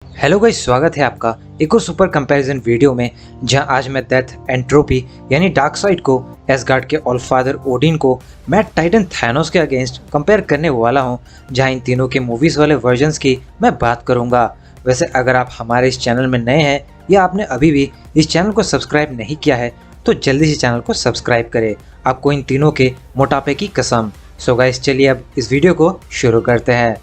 Hello guys, स्वागत है आपका एक और सुपर कंपैरिजन वीडियो में। जहां आज मैं डेथ एंट्रोपी यानी डार्क साइड को एसगार्ड के ऑलफादर ओडिन को मैड टाइटन थैनोस के अगेंस्ट कंपेयर करने वाला हूं। जहां इन तीनों के मूवीज वाले वर्जन्स की मैं बात करूंगा। वैसे अगर आप हमारे इस चैनल में नए हैं या आपने अभी भी इस चैनल को सब्सक्राइब नहीं किया है तो जल्दी से चैनल को सब्सक्राइब करें, आपको इन तीनों के मोटापे की कसम। सो गाइस, चलिए अब इस वीडियो को शुरू करते हैं।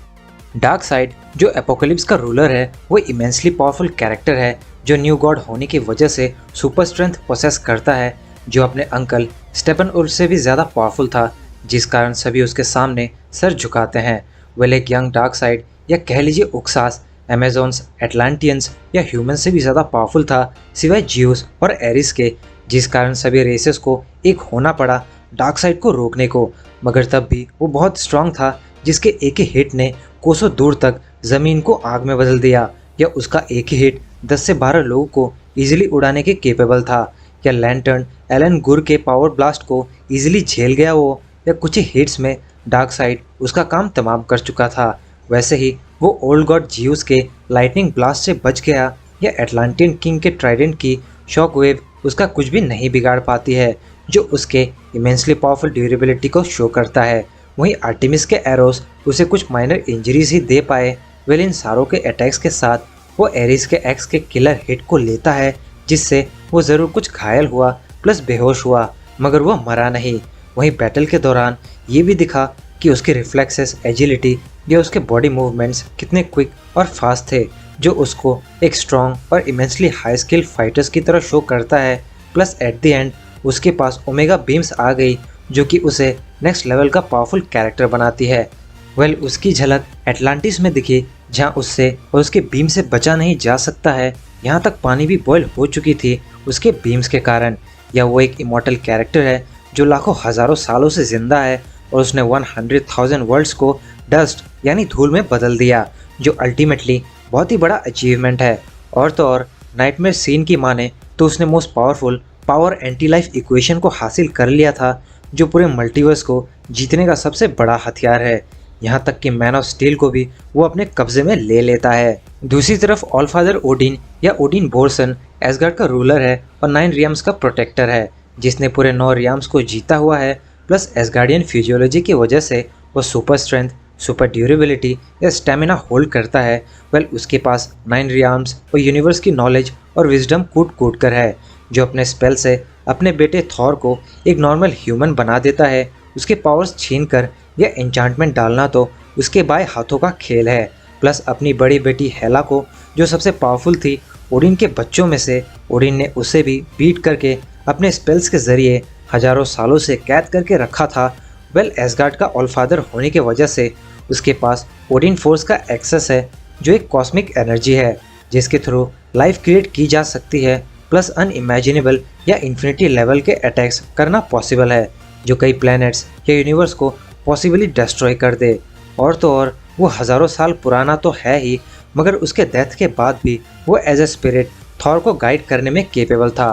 डार्क साइड जो एपोकलिप्स का रूलर है वो इमेंसली पावरफुल कैरेक्टर है जो न्यू गॉड होने की वजह से सुपर स्ट्रेंथ पोसेस करता है, जो अपने अंकल स्टेपन उल्फ से भी ज़्यादा पावरफुल था, जिस कारण सभी उसके सामने सर झुकाते हैं। वेल एक यंग डार्क साइड या कह लीजिए उक्सास अमेजोन्स, एटलांटियंस या ह्यूमन से भी ज़्यादा पावरफुल था सिवाय जियूस और एरिस के, जिस कारण सभी रेसेस को एक होना पड़ा डार्क साइड को रोकने को। मगर तब भी वो बहुत स्ट्रांग था, जिसके एक ही हिट ने कोसों दूर तक जमीन को आग में बदल दिया। या उसका एक ही हिट 10 से 12 लोगों को इजीली उड़ाने के केपेबल था। या लैंटर्न एलन गुर के पावर ब्लास्ट को इजीली झेल गया वो, या कुछ ही हिट्स में डार्क साइड उसका काम तमाम कर चुका था। वैसे ही वो ओल्ड गॉड जियूस के लाइटनिंग ब्लास्ट से बच गया, या एटलांटियन किंग के ट्राइडेंट की शॉक वेव उसका कुछ भी नहीं बिगाड़ पाती है, जो उसके इमेंसली पावरफुल ड्यूरेबिलिटी को शो करता है। वहीं आर्टिमिस के एरोस उसे कुछ माइनर इंजरीज ही दे पाए। वेल इन सारों के अटैक्स के साथ वो एरिस के एक्स के किलर हिट को लेता है, जिससे वो ज़रूर कुछ घायल हुआ प्लस बेहोश हुआ, मगर वो मरा नहीं। वहीं बैटल के दौरान ये भी दिखा कि उसके रिफ्लेक्सेस, एजिलिटी या उसके बॉडी मूवमेंट्स कितने क्विक और फास्ट थे, जो उसको एक स्ट्रॉन्ग और इमेंसली हाई स्किल फाइटर्स की तरह शो करता है। प्लस एट द एंड उसके पास ओमेगा बीम्स आ गई, जो कि उसे नेक्स्ट लेवल का पावरफुल कैरेक्टर बनाती है। वेल उसकी झलक एटलांटिस में दिखी, जहां उससे और उसके बीम से बचा नहीं जा सकता है। यहाँ तक पानी भी बॉयल हो चुकी थी उसके बीम्स के कारण। या वो एक इमॉर्टल कैरेक्टर है जो लाखों हजारों सालों से जिंदा है, और उसने 100,000 वर्ल्ड्स को डस्ट यानी धूल में बदल दिया, जो अल्टीमेटली बहुत ही बड़ा अचीवमेंट है। और तो और नाइटमेयर सीन की माने तो उसने most powerful power anti life equation को हासिल कर लिया था, जो पूरे मल्टीवर्स को जीतने का सबसे बड़ा हथियार है। यहाँ तक कि मैन ऑफ स्टील को भी वो अपने कब्जे में ले लेता है। दूसरी तरफ ऑलफादर ओडिन या ओडिन बोर्सन एसगार्ड का रूलर है और 9 रियम्स का प्रोटेक्टर है, जिसने पूरे 9 रियम्स को जीता हुआ है। प्लस एसगार्डियन फिजियोलॉजी की वजह से वो सुपर स्ट्रेंथ, सुपर ड्यूरेबिलिटी या स्टेमिना होल्ड करता है। वेल उसके पास 9 रियम्स और यूनिवर्स की नॉलेज और विजडम कूट कूट कर है, जो अपने स्पेल से अपने बेटे थॉर को एक नॉर्मल ह्यूमन बना देता है। उसके पावर्स छीनकर या एन्चांटमेंट डालना तो उसके बाएं हाथों का खेल है। प्लस अपनी बड़ी बेटी हेला को, जो सबसे पावरफुल थी ओडिन के बच्चों में से, ओडिन ने उसे भी बीट करके अपने स्पेल्स के जरिए हजारों सालों से कैद करके रखा था। वेल एसगार्ड का ऑलफादर होने की वजह से उसके पास ओडिन फोर्स का एक्सेस है, जो एक कॉस्मिक एनर्जी है जिसके थ्रू लाइफ क्रिएट की जा सकती है। प्लस अनइमेजिनेबल या इन्फिनिटी लेवल के अटैक्स करना पॉसिबल है, जो कई प्लैनेट्स या यूनिवर्स को पॉसिबली डिस्ट्रॉय कर दे। और तो और वो हज़ारों साल पुराना तो है ही, मगर उसके डेथ के बाद भी वो एज ए स्पिरिट थॉर को गाइड करने में केपेबल था।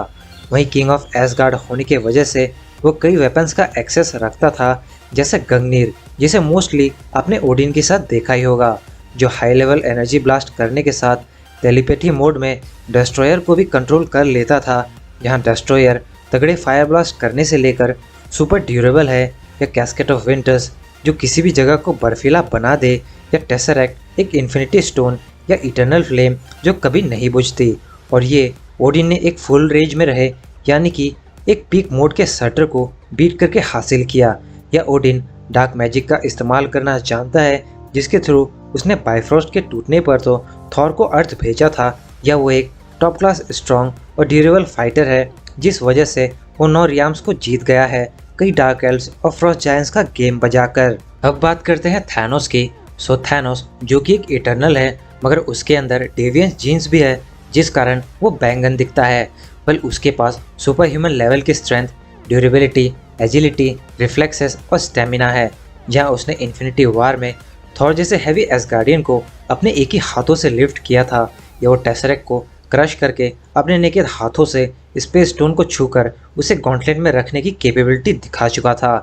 वहीं किंग ऑफ एसगार्ड होने की वजह से वो कई वेपन्स का एक्सेस रखता था, जैसे गंगनीर, जिसे मोस्टली आपने ओडिन के साथ देखा ही होगा, जो हाई लेवल एनर्जी ब्लास्ट करने के साथ टेलीपैथी मोड में डेस्ट्रॉयर को भी कंट्रोल कर लेता था। यहाँ डेस्ट्रॉयर तगड़े फायर ब्लास्ट करने से लेकर सुपर ड्यूरेबल है, या कैस्केट ऑफ विंटर्स जो किसी भी जगह को बर्फीला बना दे, या टेसरैक्ट एक इन्फिनिटी स्टोन या इटर्नल फ्लेम जो कभी नहीं बुझती। और ये ओडिन ने एक फुल रेंज में रहे यानी कि एक पीक मोड के सर्टर को बीट करके हासिल किया। या ओडिन डार्क मैजिक का इस्तेमाल करना जानता है, जिसके थ्रू उसने बाइफ्रॉस्ट के टूटने पर तो थॉर को अर्थ भेजा था। या वो एक टॉप क्लास स्ट्रॉन्ग और ड्यूरेबल फाइटर है, जिस वजह से वो 9 रियाम्स को जीत गया है कई डार्क एल्व्स और फ्रॉस्ट जायंट्स का गेम बजाकर। अब बात करते हैं थैनोस की। सो थैनोस जो कि एक इटर्नल है, मगर उसके अंदर डेवियंस जीन्स भी है, जिस कारण वो बैंगन दिखता है। पर उसके पास सुपर ह्यूमन लेवल की स्ट्रेंथ, ड्यूरेबिलिटी, एजिलिटी, रिफ्लेक्सेस और स्टेमिना है। जहाँ उसने इन्फिनिटी वार में थॉर जैसे हैवी एसगार्डियन को अपने एक ही हाथों से लिफ्ट किया था, या वो टेसरैक्ट को क्रश करके अपने नेकेड हाथों से स्पेस स्टोन को छूकर उसे गॉन्टलेट में रखने की कैपेबिलिटी दिखा चुका था।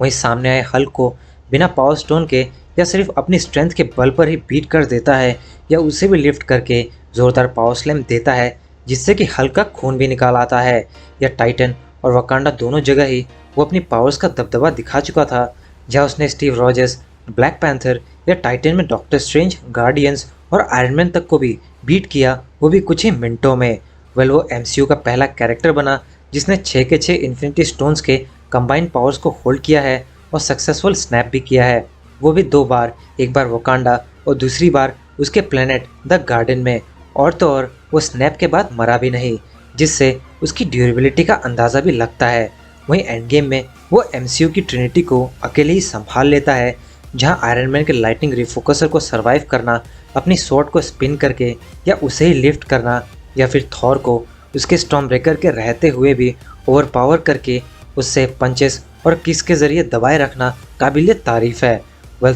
वहीं सामने आए हल्क को बिना पावर स्टोन के या सिर्फ अपनी स्ट्रेंथ के बल पर ही बीट कर देता है, या उसे भी लिफ्ट करके जोरदार पावर स्लैम देता है जिससे कि हल्का खून भी निकाल आता है। या टाइटन और वकांडा दोनों जगह ही वो अपनी पावर्स का दबदबा दिखा चुका था, जहाँ उसने स्टीव रॉजर्स, ब्लैक पैंथर या टाइटन में डॉक्टर स्ट्रेंज, गार्डियंस और आयरन मैन तक को भी बीट किया, वो भी कुछ ही मिनटों में। वो एमसीयू का पहला कैरेक्टर बना जिसने 6 के 6 इन्फिनिटी स्टोन्स के कंबाइंड पावर्स को होल्ड किया है और सक्सेसफुल स्नैप भी किया है, वो भी 2 बार, एक बार वकांडा और दूसरी बार उसके प्लेनेट द गार्डन में। और तो और वो स्नैप के बाद मरा भी नहीं, जिससे उसकी ड्यूरेबिलिटी का अंदाज़ा भी लगता है। वहीं एंड गेम में वो एमसीयू की ट्रिनिटी को अकेले ही संभाल लेता है, जहां आयरन मैन के लाइटनिंग रिफोकसर को सरवाइव करना, अपनी स्वॉर्ड को स्पिन करके या उसे ही लिफ्ट करना, या फिर थॉर को उसके स्टॉर्म ब्रेकर के रहते हुए भी ओवरपावर करके उससे पंचेस और किस के जरिए दबाए रखना काबिलियत तारीफ है।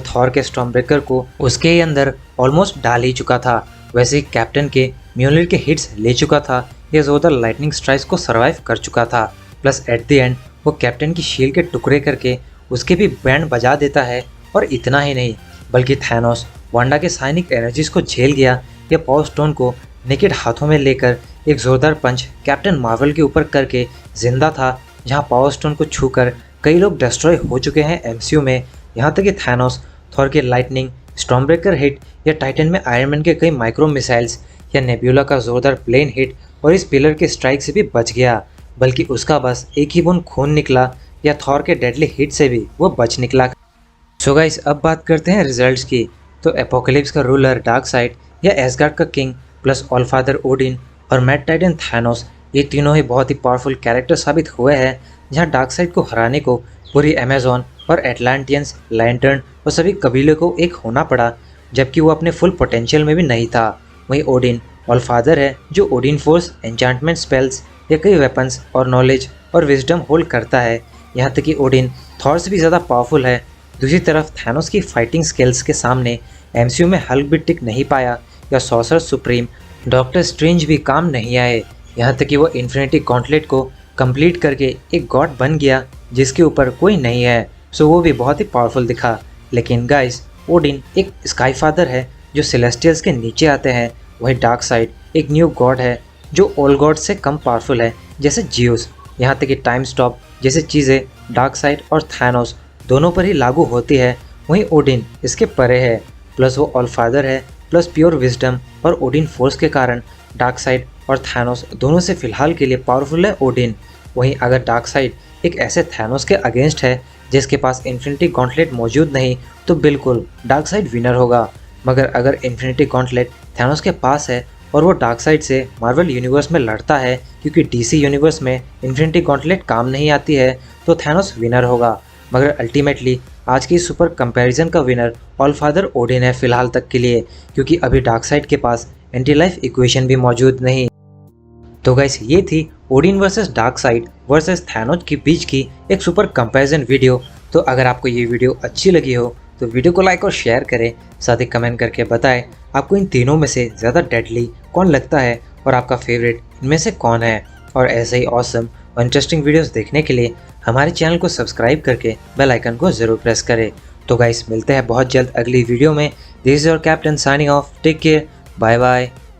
थॉर के स्टॉर्म ब्रेकर को उसके ही अंदर ऑलमोस्ट डाल ही चुका था, वैसे ही कैप्टन के म्योलर के हिट्स ले चुका था या जोरदार लाइटनिंग स्ट्राइक्स को सरवाइव कर चुका था। प्लस एट द एंड वो कैप्टन की शील्ड के टुकड़े करके उसके भी बैंड बजा देता है। और इतना ही नहीं, बल्कि थैनोस वांडा के साइनिक एनर्जीज को झेल गया या पावर स्टोन को नेकेड हाथों में लेकर एक जोरदार पंच कैप्टन मार्वल के ऊपर करके जिंदा था, जहाँ पावर स्टोन को छूकर कई लोग डिस्ट्रॉय हो चुके हैं एमसीयू में। यहाँ तक कि थैनोस थॉर के लाइटनिंग, स्टॉर्म ब्रेकर हिट या टाइटन में आयरन मैन के कई माइक्रो मिसाइल्स या नेब्यूला का जोरदार प्लेन हिट और इस पिलर के स्ट्राइक से भी बच गया, बल्कि उसका बस एक ही बूंद खून निकला या थॉर के डेडली हिट से भी वो बच निकला। सो गाइस, अब बात करते हैं रिजल्ट्स की। तो एपोकलिप्स का रूलर डार्कसाइड या एसगार्ड का किंग प्लस ऑलफादर ओडिन और मैड टाइटन थैनोस, ये तीनों ही बहुत ही पावरफुल कैरेक्टर साबित हुए हैं, जहाँ डार्कसाइड को हराने को पूरी अमेजोन और एटलांटियंस, लैंटर्न और सभी कबीलों को एक होना पड़ा, जबकि वो अपने फुल पोटेंशियल में भी नहीं था। वहीं ओडिन ऑलफादर है जो ओडिन फोर्स, एन्चांटमेंट स्पेल्स या कई वेपन्स और नॉलेज और विजडम होल्ड करता है। यहाँ तक कि ओडिन थॉर से भी ज़्यादा पावरफुल है। दूसरी तरफ थैनोस की फाइटिंग स्किल्स के सामने एमसीयू में हल्क भी टिक नहीं पाया या सॉर्सरर सुप्रीम डॉक्टर स्ट्रेंज भी काम नहीं आए। यहाँ तक कि वो इन्फिनिटी गॉन्टलेट को कंप्लीट करके एक गॉड बन गया जिसके ऊपर कोई नहीं है, सो वो भी बहुत ही पावरफुल दिखा। लेकिन गाइस, ओडिन एक स्काई फादर है जो सेलेस्टियल्स के नीचे आते हैं, वहीं डार्कसाइड एक न्यू गॉड है जो ऑल गॉड से कम पावरफुल है, जैसे जियोस। यहाँ तक कि टाइम स्टॉप जैसे चीज़ें डार्कसाइड और थैनोस दोनों पर ही लागू होती है, वहीं ओडिन इसके परे है। प्लस वो ऑल फादर है, प्लस प्योर विजडम और ओडिन फोर्स के कारण डार्कसाइड और थैनोस दोनों से फिलहाल के लिए पावरफुल है ओडिन। वहीं अगर डार्कसाइड एक ऐसे थैनोस के अगेंस्ट है जिसके पास इन्फिनिटी गॉन्टलेट मौजूद नहीं, तो बिल्कुल डार्कसाइड विनर होगा। मगर अगर इन्फिनिटी गॉन्टलेट थैनोस के पास है और वो डार्कसाइड से मार्वल यूनिवर्स में लड़ता है, क्योंकि डीसी यूनिवर्स में इन्फिनिटी गॉन्टलेट काम नहीं आती है, तो थैनोस विनर होगा। मगर अल्टीमेटली आज की सुपर कंपैरिजन का विनर ऑलफादर ओडिन है फिलहाल तक के लिए, क्योंकि अभी डार्कसाइड के पास एंटी लाइफ इक्वेशन भी मौजूद नहीं। तो गाइस, ये थी Odin versus dark side versus Thanos के बीच की एक सुपर कंपैरिजन वीडियो। तो अगर आपको ये वीडियो अच्छी लगी हो तो वीडियो को लाइक और शेयर करें, साथ ही कमेंट करके बताएं आपको इन तीनों में से ज़्यादा डेडली कौन लगता है और आपका फेवरेट इनमें से कौन है। और ऐसे ही ऑसम और इंटरेस्टिंग वीडियोस देखने के लिए हमारे चैनल को सब्सक्राइब करके बेल आइकन को ज़रूर प्रेस करें। तो गाइस, मिलते हैं बहुत जल्द अगली वीडियो में। This is your captain signing off. Take care, bye bye.